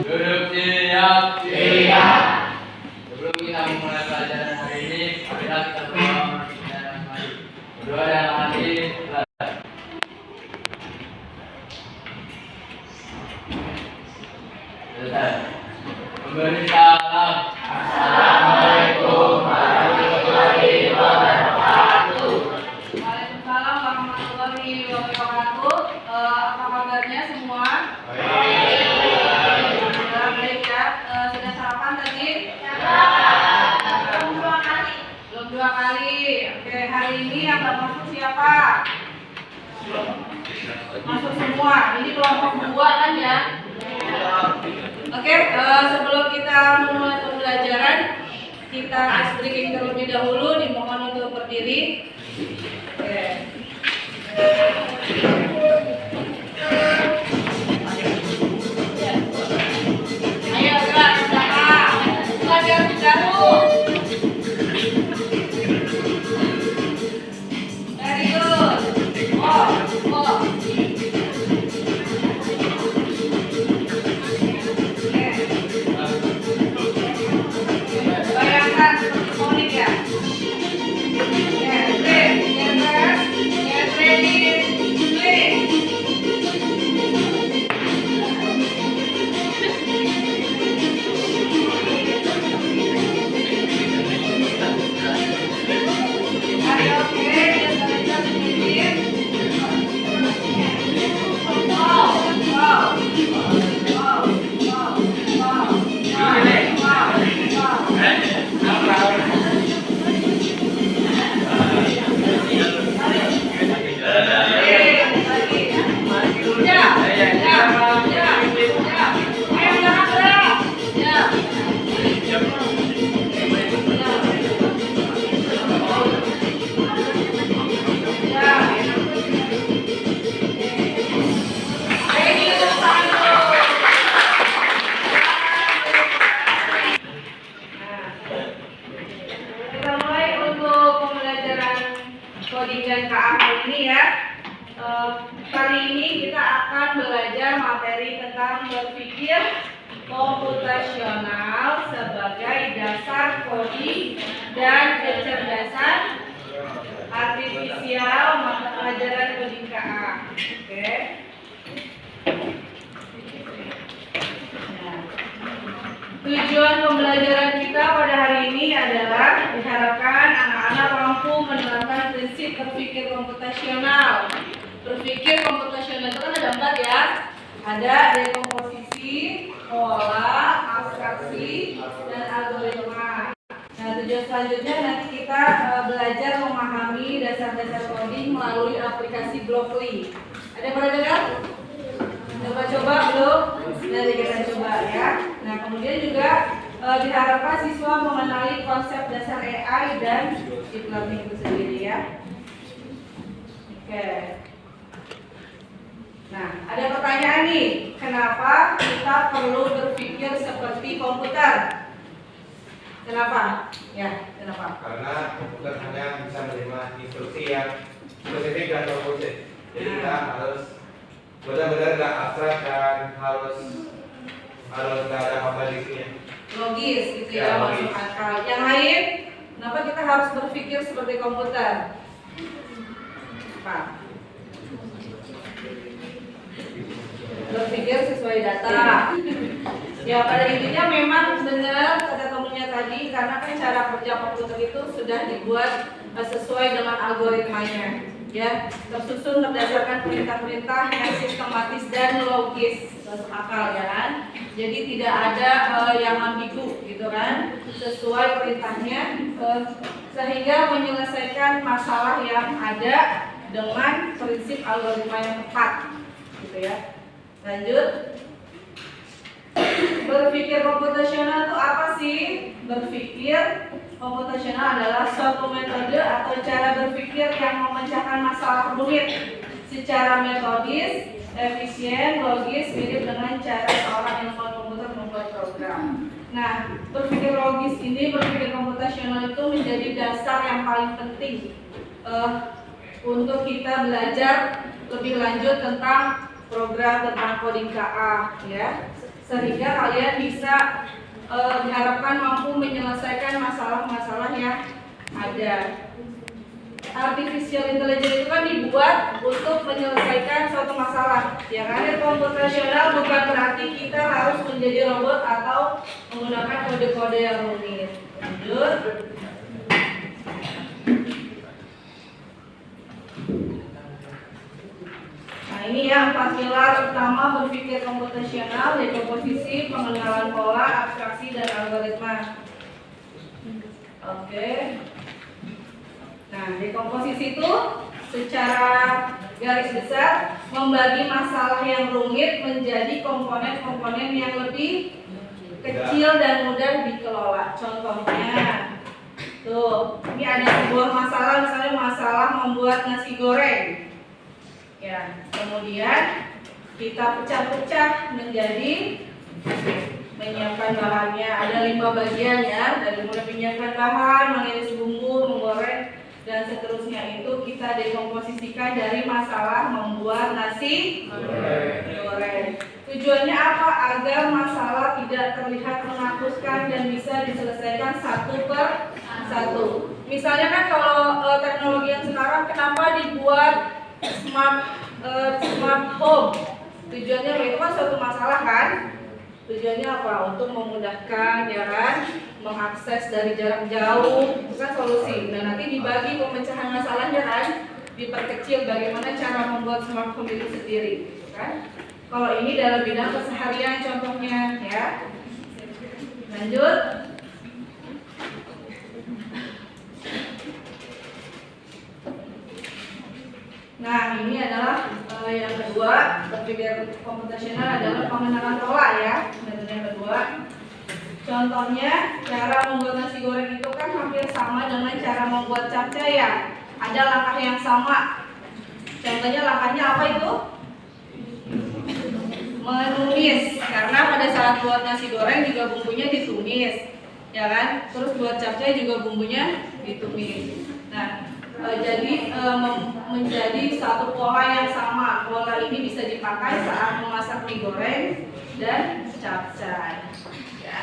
Duduk siap. Siap. Sebelum kita memulai pelajaran hari ini, marilah kita berdoa menuju dan mari. Berdoa dalam hati. Memberi salam. Assalamualaikum warahmatullahi wabarakatuh. Waalaikumsalam warahmatullahi wabarakatuh. Apa kabarnya semua? Baik ya. Sudah sarapan tadi? Belum 2 kali. Belum 2 kali. Oke, hari ini yang nggak masuk siapa? Masuk semua. Ini kelompok 2 kan ya? Oke, sebelum kita memulai pembelajaran, kita ice breaking terlebih dahulu. Dimohon untuk berdiri. Oke. Ayo gerak ke belakang. Belajar baru. Very good. Oh. Bayangkan seperti komik ya. Get ready, play. Ayo, oke, kita sedikit. Kita mulai untuk pembelajaran coding dan KA kali ini ya. Kali ini kita akan belajar materi tentang berpikir komputasional sebagai dasar coding dan kecerdasan artifisial mata pelajaran coding KA. Oke. Tujuan pembelajaran kita pada hari ini adalah diharapkan anak-anak mampu menerapkan prinsip berpikir komputasional. Berpikir komputasional itu kan ada 4 ya. Ada dekomposisi, pola, abstraksi, dan algoritma. Nah, tujuan selanjutnya nanti kita belajar memahami dasar-dasar coding melalui aplikasi Blockly. Ada yang pernah dengar? Coba-coba belum? Nanti kita coba ya. Nah, kemudian juga diharapkan siswa mengenali konsep dasar AI dan deep learning itu sendiri ya. Oke. Nah, ada pertanyaan nih. Kenapa kita perlu berpikir seperti komputer? Kenapa? Ya, kenapa? Karena komputer hanya bisa menerima instruksi yang spesifik dan terfokus. Jadi kita harus benar-benar nggak abstrak dan harus nggak ada kontradisinya. Logis gitu ya, Ya, masuk logis. akal. Yang lain, kenapa kita harus berpikir seperti komputer? Apa? Berpikir sesuai data. Ya, pada intinya memang benar kata temunya tadi, karena kan cara kerja komputer itu sudah dibuat sesuai dengan algoritmanya, ya, tersusun berdasarkan perintah-perintah yang sistematis dan logis, masuk akal ya kan. Jadi tidak ada yang ambigu gitu kan, sesuai perintahnya, sehingga menyelesaikan masalah yang ada dengan prinsip algoritma yang tepat, gitu ya. Lanjut. Berpikir komputasional itu apa sih? Berpikir komputasional adalah suatu metode atau cara berpikir yang memecahkan masalah rumit secara metodis, efisien, logis, mirip dengan cara seorang ilmuwan komputer membuat program. Nah, berpikir logis ini, berpikir komputasional itu menjadi dasar yang paling penting untuk kita belajar lebih lanjut tentang program tentang coding KA ya. sehingga kalian bisa diharapkan mampu menyelesaikan masalah-masalah yang ada. Artificial intelligence itu kan dibuat untuk menyelesaikan suatu masalah. Ya kan, komputasional bukan berarti kita harus menjadi robot atau menggunakan kode-kode yang rumit. Lanjut. Nah, ini ya 4 pilar utama berpikir komputasional, dekomposisi, pengenalan pola, abstraksi, dan algoritma. Oke. Nah, dekomposisi itu secara garis besar membagi masalah yang rumit menjadi komponen-komponen yang lebih kecil dan mudah dikelola. Contohnya, tuh, ini ada sebuah masalah, misalnya masalah membuat nasi goreng. Ya, kemudian kita pecah-pecah menjadi menyiapkan bahannya. Ada 5 bagian ya, dari mulai menyiapkan bahan, mengiris bumbu, menggoreng, dan seterusnya. Itu kita dekomposisikan dari masalah membuat nasi goreng. Tujuannya apa? Agar masalah tidak terlihat menakutkan dan bisa diselesaikan satu per satu. Misalnya kan kalau teknologi yang sekarang, kenapa dibuat smart home? Tujuannya itu kan suatu masalah kan? Tujuannya apa? Untuk memudahkan, ya kan, mengakses dari jarak jauh, itu kan solusi. Nah, nanti dibagi pemecahan masalahnya kan, diperkecil bagaimana cara membuat smart home itu sendiri, gitu kan? Kalau ini dalam bidang keseharian contohnya, ya. Lanjut. Nah, ini adalah yang kedua, berpikir komputasional adalah pengenalan pola ya. Dan yang kedua, contohnya cara membuat nasi goreng itu kan hampir sama dengan cara membuat capcay ya. Ada langkah yang sama. Contohnya langkahnya apa itu? Menumis. Karena pada saat buat nasi goreng juga bumbunya ditumis, ya kan? Terus buat capcay juga bumbunya ditumis. Nah, jadi menjadi satu pola yang sama. Pola ini bisa dipakai saat memasak mie goreng dan capcay. Ya.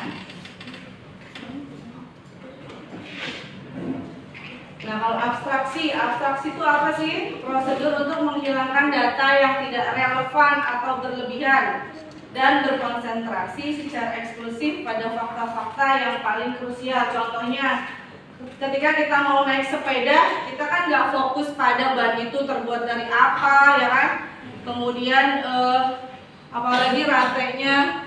Nah, kalau abstraksi itu apa sih? Prosedur untuk menghilangkan data yang tidak relevan atau berlebihan dan berkonsentrasi secara eksklusif pada fakta-fakta yang paling krusial. Contohnya, ketika kita mau naik sepeda, kita kan nggak fokus pada ban itu terbuat dari apa, ya kan? Kemudian apalagi rantainya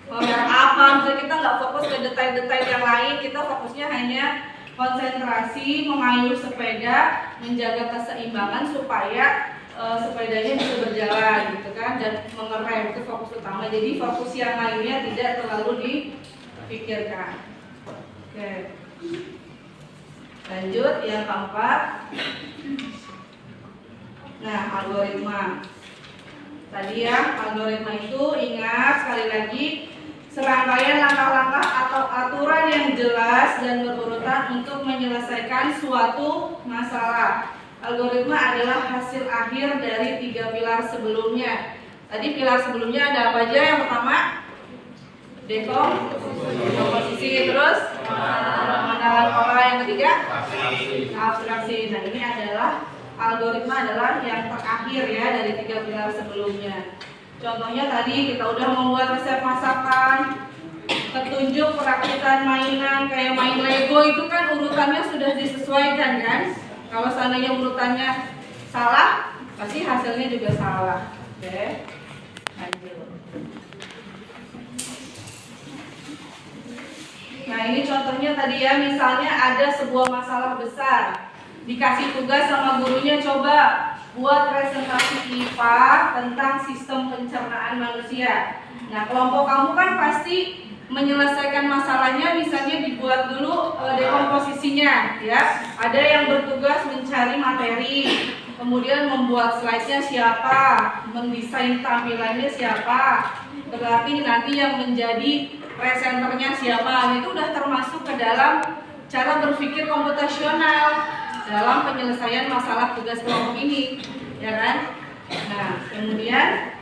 merek apa, misalnya kita nggak fokus ke detail-detail yang lain, kita fokusnya hanya konsentrasi mengayuh sepeda, menjaga keseimbangan supaya sepedanya bisa berjalan, gitu kan? Dan mengerem, itu fokus utama. Jadi fokus yang lainnya tidak terlalu dipikirkan. Oke. Lanjut yang keempat. Nah, algoritma. Tadi ya, algoritma itu ingat sekali lagi serangkaian langkah-langkah atau aturan yang jelas dan berurutan untuk menyelesaikan suatu masalah. Algoritma adalah hasil akhir dari 3 pilar sebelumnya. Tadi pilar sebelumnya ada apa aja? Yang pertama, dekomposisi, terus pengenalan pola, yang ketiga abstraksi. Nah, ini adalah algoritma adalah yang terakhir ya dari 3 pilar sebelumnya. Contohnya tadi kita udah membuat resep masakan, petunjuk perakitan mainan kayak main Lego, itu kan urutannya sudah disesuaikan kan? Kalau seandainya urutannya salah, pasti hasilnya juga salah. Oke, lanjut. Nah, ini contohnya tadi ya, misalnya ada sebuah masalah besar, dikasih tugas sama gurunya, coba buat presentasi IPA tentang sistem pencernaan manusia. Nah, kelompok kamu kan pasti menyelesaikan masalahnya, misalnya dibuat dulu dekomposisinya ya. Ada yang bertugas mencari materi, kemudian membuat slide-nya siapa, mendesain tampilannya siapa, berarti nanti yang menjadi presenternya siapa. Nah, itu udah termasuk ke dalam cara berpikir komputasional dalam penyelesaian masalah tugas kelompok ini, ya kan? Nah, kemudian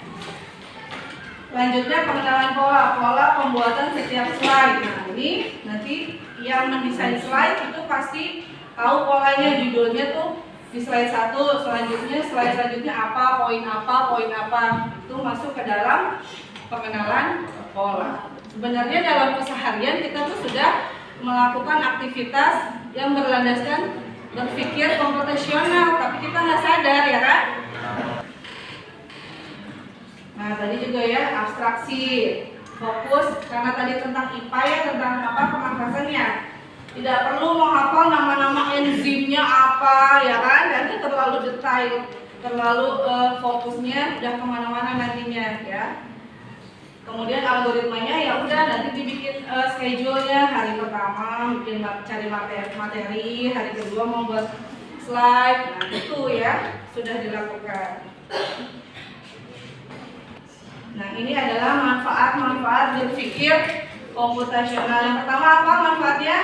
Selanjutnya pengenalan pola pembuatan setiap slide. Nah, ini nanti yang mendesain slide itu pasti tahu polanya, judulnya tuh di slide 1, slide selanjutnya apa, poin apa, itu masuk ke dalam pengenalan pola. Sebenarnya dalam keseharian kita tuh sudah melakukan aktivitas yang berlandaskan berpikir komputasional, tapi kita nggak sadar ya kan? Nah tadi juga ya abstraksi, fokus karena tadi tentang IPA ya, tentang apa pemangkasannya. Tidak perlu menghafal nama-nama enzimnya apa ya kan, nanti terlalu detail, terlalu fokusnya udah kemana-mana nantinya ya. Kemudian algoritmanya ya udah nanti dibikin schedule-nya, hari pertama bikin cari materi, hari kedua membuat slide, nah itu ya sudah dilakukan. Nah ini adalah manfaat-manfaat berpikir komputasional. Yang pertama apa manfaatnya?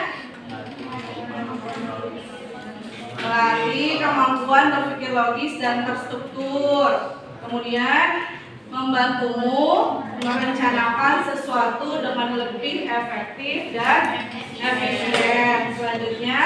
Melatih kemampuan berpikir logis dan terstruktur. Kemudian membantumu merencanakan sesuatu dengan lebih efektif dan efisien. Selanjutnya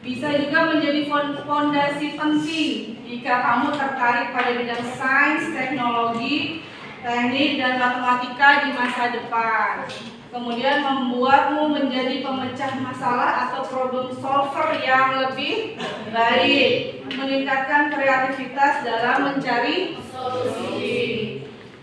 bisa juga menjadi fondasi penting jika kamu tertarik pada bidang sains, teknologi, teknik, dan matematika di masa depan. Kemudian membuatmu menjadi pemecah masalah atau problem solver yang lebih baik, meningkatkan kreativitas dalam mencari solusi.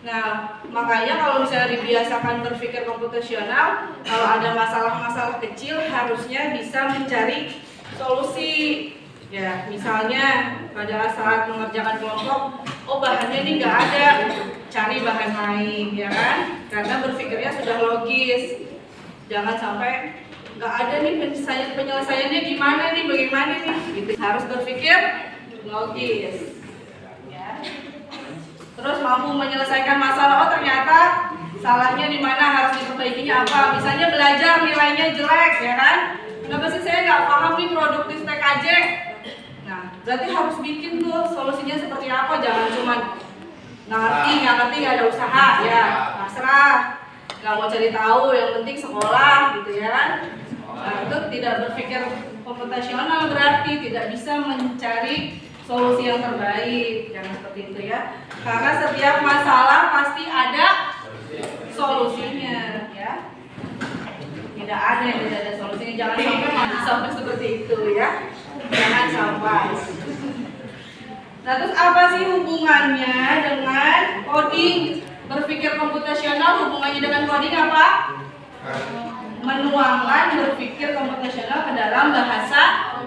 Nah, makanya kalau misalnya dibiasakan berpikir komputasional, kalau ada masalah-masalah kecil harusnya bisa mencari solusi. Ya, misalnya pada saat mengerjakan kelompok, oh bahannya ini nggak ada, cari bahan lain, ya kan? Karena berpikirnya sudah logis. Jangan sampai nggak ada nih penyelesaiannya gimana nih, bagaimana nih? Gitu. Harus berpikir logis. Ya. Terus mampu menyelesaikan masalah. Oh ternyata salahnya di mana, harus diperbaikinya apa? Misalnya belajar nilainya jelek, ya kan? Kenapa sih saya nggak paham nih produktif TKJ? Nah, berarti harus bikin tuh solusinya seperti apa. Jangan cuma nggak ngerti nggak ada usaha, ya pasrah, nggak mau cari tahu, yang penting sekolah, gitu ya kan? Nah, itu tidak berpikir komputasional, berarti tidak bisa mencari solusi yang terbaik. Jangan seperti itu ya. Karena setiap masalah pasti ada solusinya, ya. Tidak ada yang tidak ada solusinya. Jangan sampai seperti itu ya. Jangan sampai. Nah, terus apa sih hubungannya dengan coding? Berpikir komputasional hubungannya dengan coding apa? Menuangkan berpikir komputasional ke dalam bahasa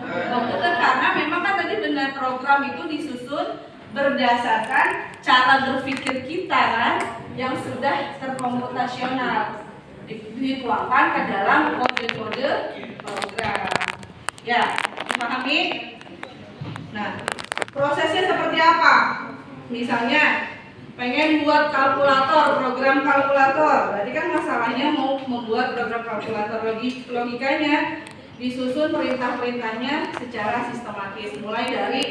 komputer, karena memang kan tadi benar program itu disusun berdasarkan cara berpikir kita kan yang sudah terkomputasional, dituangkan ke dalam kode-kode program. Ya, dipahami? Nah, prosesnya seperti apa? Misalnya pengen buat kalkulator, program kalkulator. Berarti kan masalahnya mau membuat program kalkulator, logikanya disusun perintah-perintahnya secara sistematis. Mulai dari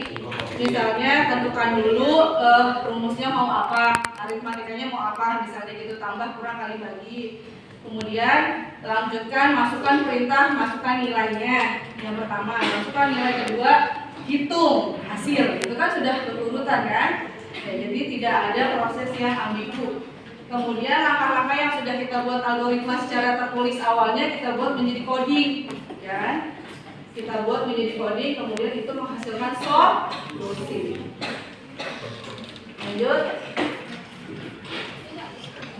misalnya tentukan dulu rumusnya mau apa, aritmatikanya mau apa, misalnya gitu, tambah kurang kali bagi. Kemudian lanjutkan, masukkan perintah, masukkan nilainya. Yang pertama, masukkan nilai, kedua hitung hasil. Itu kan sudah berurutan kan? Ya, jadi tidak ada proses yang ambigu. Kemudian langkah-langkah yang sudah kita buat algoritma secara tertulis awalnya kita buat menjadi coding, ya kan? Kita buat menjadi coding, kemudian itu menghasilkan solusi. Lanjut.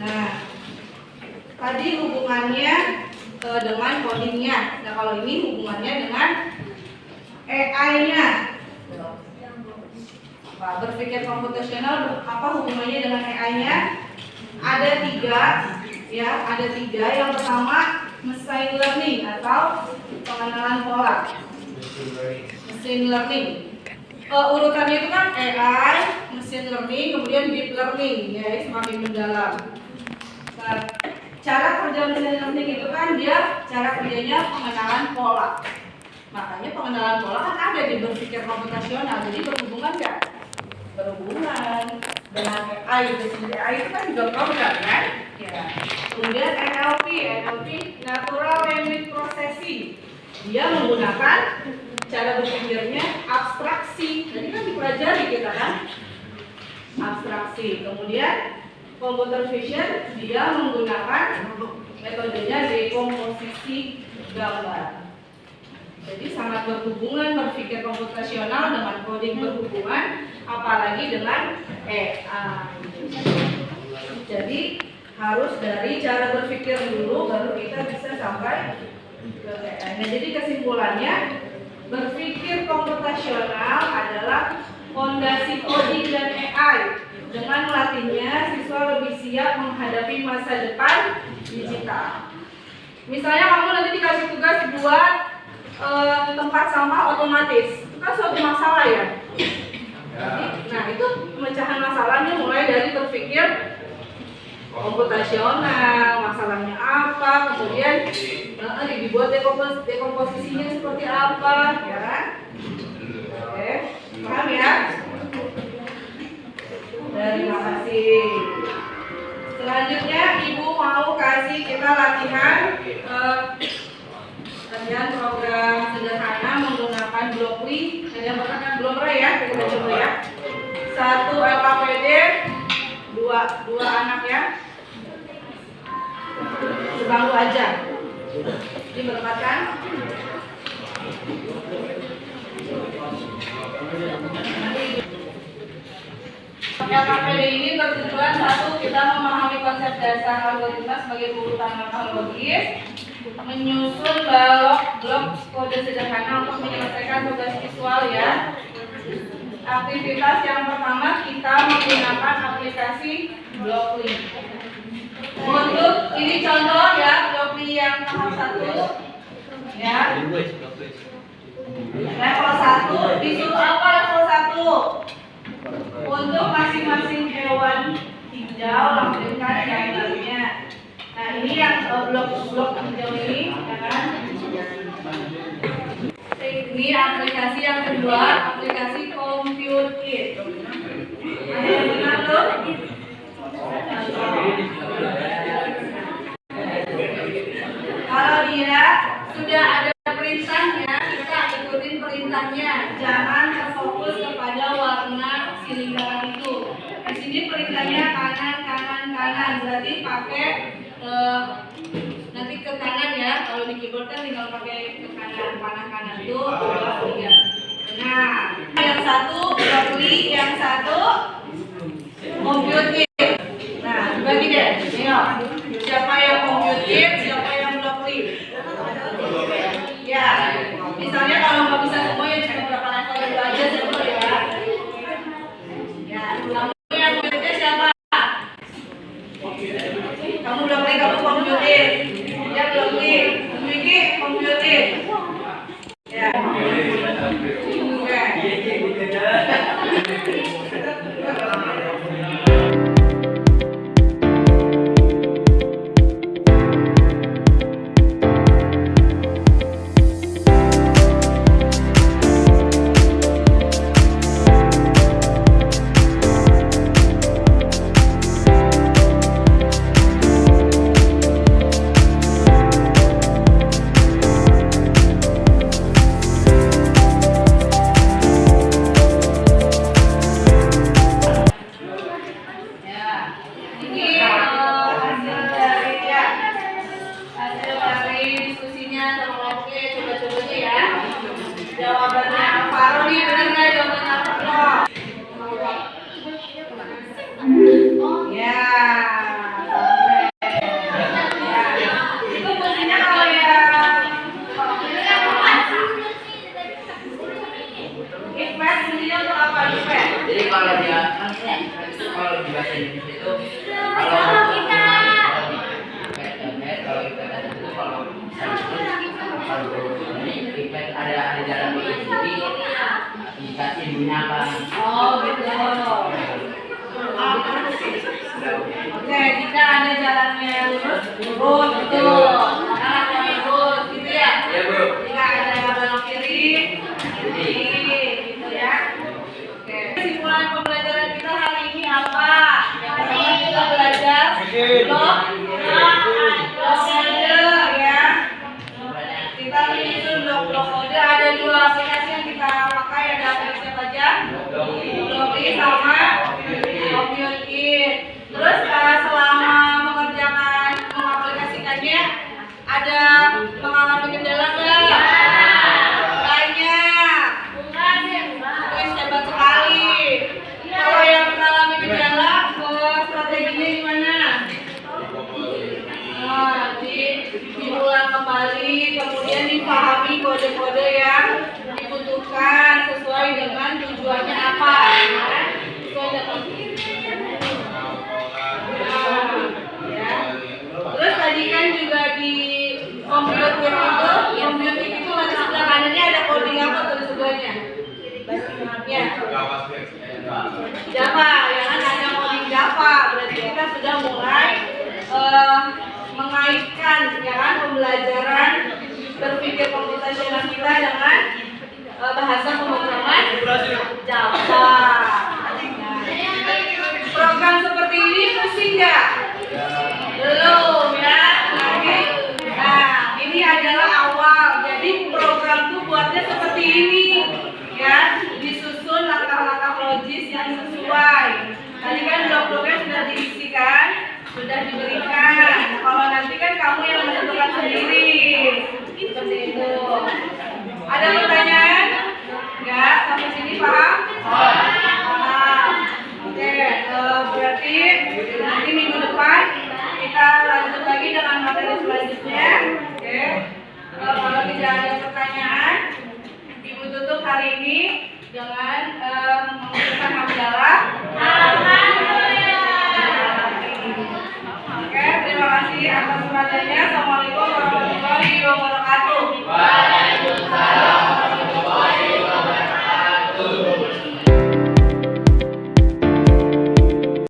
Nah, tadi hubungannya dengan codingnya. Nah, kalau ini hubungannya dengan AI-nya. Berpikir komputasional apa hubungannya dengan AI-nya? Ada tiga, ya, ada tiga. Yang pertama machine learning atau pengenalan pola. Machine learning. Urutannya itu kan AI, machine learning, kemudian deep learning, ya, semakin mendalam. Nah, cara kerja machine learning itu kan dia cara kerjanya pengenalan pola. Makanya pengenalan pola kan ada di berpikir komputasional. Jadi berhubungan nggak? Berhubungan. dengan AI itu sendiri. AI itu kan juga program kan? Ya. Kemudian NLP, Natural Language Processing. Dia menggunakan cara berpikirnya abstraksi. Jadi kan dipelajari kita kan? Abstraksi. Kemudian computer vision dia menggunakan metodenya dekomposisi gambar. Jadi sangat berhubungan berpikir komputasional dengan coding berhubungan, apalagi dengan AI. Jadi harus dari cara berpikir dulu baru kita bisa sampai ke AI. Nah, jadi kesimpulannya berpikir komputasional adalah fondasi coding dan AI. Dengan melatihnya, siswa lebih siap menghadapi masa depan digital. Misalnya kamu nanti dikasih tugas buat tempat sampah otomatis, itu kan suatu masalah ya. Nah, itu pemecahan masalahnya mulai dari berpikir komputasional, masalahnya apa, kemudian dibuat dekomposisinya seperti apa, ya kan? Oke, paham ya? Terima kasih. Selanjutnya Ibu mau kasih kita latihan program sederhana menggunakan Blockly. Ada yang berkenan belum ya? Kita coba ya. 1 LKPD, 2 anak ya. Sebangku aja. Diberkatkan. LKPD ini bertujuan satu, kita memahami konsep dasar algoritma sebagai urutan logis, menyusun blok kode sederhana untuk menyelesaikan tugas visual ya. Aktivitas yang pertama kita menggunakan aplikasi Blockly. Untuk ini contoh ya Blockly yang tahap 1 ya. Level 1 disuruh apa level 1? Untuk masing-masing hewan hijau lampirkan gambarnya. Nah ini yang blok hijau ini, ya kan? Ini aplikasi yang kedua, aplikasi Compute It. Ada yang benar tuh? Kalau dia sudah ada perintahnya, kita ikutin perintahnya. Jangan terfokus kepada warna si lingkaran itu. Di sini perintahnya kanan, berarti pakai nanti ke kanan ya. Kalau di keyboard kan tinggal pakai ke kanan, panah kanan itu 2, 3. Nah, yang satu Blockly, yang satu Compute It. Nah, bagi deh. Ayo, siapa yang Compute It, siapa yang Blockly? Ya, misalnya kalau nggak bisa semua ya cuma berapa level dulu aja semua ya. Ya, kamu yang Compute It siapa? Kamu Blockly, kamu Compute It. Ya Blockly, Wiki Compute It. Ya. Jawabannya Alvaro nih, benar nggak jawabannya Alvaro? Ya, itu fungsinya kalau ya if match fungsinya untuk apa if match? Jadi kalau dia kalau di bahasa Indonesia itu kalau kita ada jalan sendiri dikasih ibunya apa? Oh gitu. Oke, jika ada jalannya lurus, betul. Karena jalan lurus, gitu ya. Iya bro. Jika ada yang belok kiri, gitu ya. Oke. Kesimpulan pembelajaran kita hari ini apa? kode ya. Kita menyusun blok kode, ada 2 aplikasi yang kita pakai, ada aplikasi apa aja? Blockly sama Compute. Terus selama mengerjakan mengaplikasikannya ada mengalami kendala nggak? Banyak. Wih, hebat sekali. Kalau yang mengalami kendala, strateginya gimana? Diulang kembali, kemudian dipahami kode-kode yang dibutuhkan sesuai dengan tujuannya apa. Sesuai dengan Terus tadi kan juga di Compute itu nanti sebelah kanannya ada coding apa tuh di sebelahnya? Ya. Java, ya kan ada coding Java. Berarti kita sudah mulai mengaitkan ya kan pembelajaran berpikir komputasional kita dengan bahasa pemrograman Java. Program seperti ini pusing nggak? Belum ya. Nah, ini adalah awal. Jadi program tuh buatnya seperti ini, ya. Disusun langkah-langkah logis yang sesuai. Tadi kan blok-bloknya sudah diisikan, sudah diberikan. Kalau nanti kan kamu yang menentukan sendiri. Seperti itu. Ada pertanyaan? Enggak? Sampai sini paham? Paham. Oke, berarti nanti minggu depan kita lanjut lagi dengan materi selanjutnya. Oke. Kalau tidak ada pertanyaan, Ibu tutup hari ini dengan mengucapkan hamdalah. Alhamdulillah. Oke, terima kasih atas perhatiannya. Assalamualaikum.